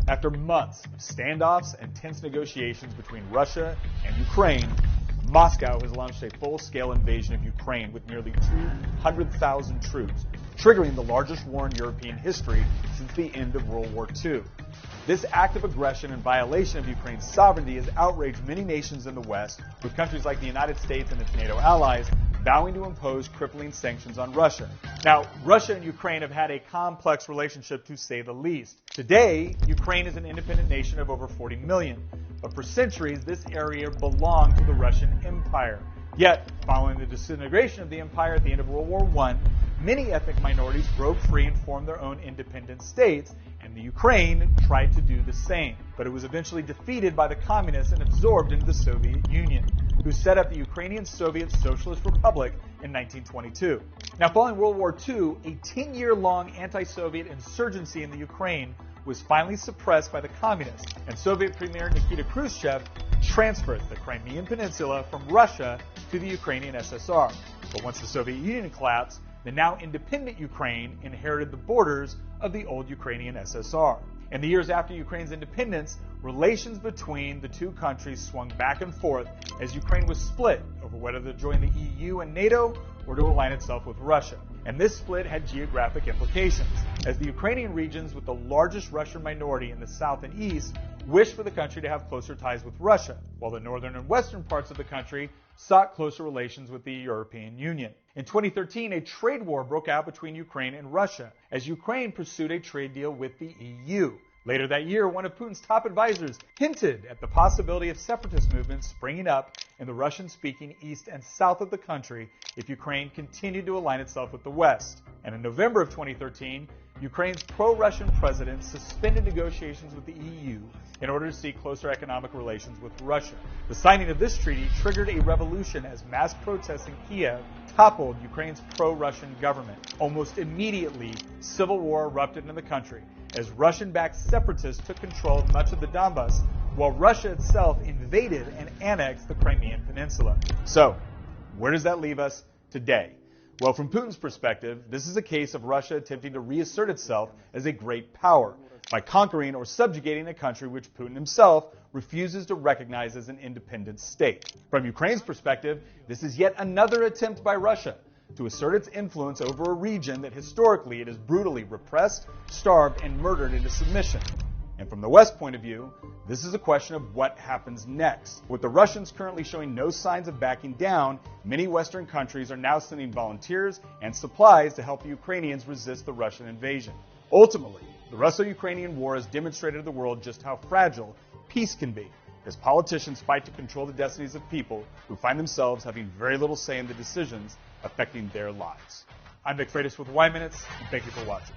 After months of standoffs and tense negotiations between Russia and Ukraine, Moscow has launched a full-scale invasion of Ukraine with nearly 200,000 troops, triggering the largest war in European history since the end of World War II. This act of aggression and violation of Ukraine's sovereignty has outraged many nations in the West, with countries like the United States and its NATO allies vowing to impose crippling sanctions on Russia. Now, Russia and Ukraine have had a complex relationship, to say the least. Today, Ukraine is an independent nation of over 40 million, but for centuries, this area belonged to the Russian Empire. Yet, following the disintegration of the empire at the end of World War I, many ethnic minorities broke free and formed their own independent states, and the Ukraine tried to do the same. But it was eventually defeated by the communists and absorbed into the Soviet Union, who set up the Ukrainian Soviet Socialist Republic in 1922. Now, following World War II, a 10-year-long anti-Soviet insurgency in the Ukraine was finally suppressed by the communists, and Soviet Premier Nikita Khrushchev transferred the Crimean Peninsula from Russia to the Ukrainian SSR. But once the Soviet Union collapsed, the now independent Ukraine inherited the borders of the old Ukrainian SSR. In the years after Ukraine's independence, relations between the two countries swung back and forth as Ukraine was split over whether to join the EU and NATO or to align itself with Russia. And this split had geographic implications, as the Ukrainian regions with the largest Russian minority in the south and east wished for the country to have closer ties with Russia, while the northern and western parts of the country sought closer relations with the European Union. In 2013, a trade war broke out between Ukraine and Russia, as Ukraine pursued a trade deal with the EU. Later that year, one of Putin's top advisors hinted at the possibility of separatist movements springing up in the Russian-speaking east and south of the country if Ukraine continued to align itself with the West. And in November of 2013, Ukraine's pro-Russian president suspended negotiations with the EU in order to seek closer economic relations with Russia. The signing of this treaty triggered a revolution as mass protests in Kiev toppled Ukraine's pro-Russian government. Almost immediately, civil war erupted in the country as Russian-backed separatists took control of much of the Donbas, while Russia itself invaded and annexed the Crimean Peninsula. So, where does that leave us today? Well, from Putin's perspective, this is a case of Russia attempting to reassert itself as a great power by conquering or subjugating a country which Putin himself refuses to recognize as an independent state. From Ukraine's perspective, this is yet another attempt by Russia to assert its influence over a region that historically it has brutally repressed, starved, and murdered into submission. And from the West point of view, this is a question of what happens next. With the Russians currently showing no signs of backing down, many Western countries are now sending volunteers and supplies to help the Ukrainians resist the Russian invasion. Ultimately, the Russo-Ukrainian war has demonstrated to the world just how fragile peace can be, as politicians fight to control the destinies of people who find themselves having very little say in the decisions affecting their lives. I'm Nick Freitas with Y Minutes, and thank you for watching.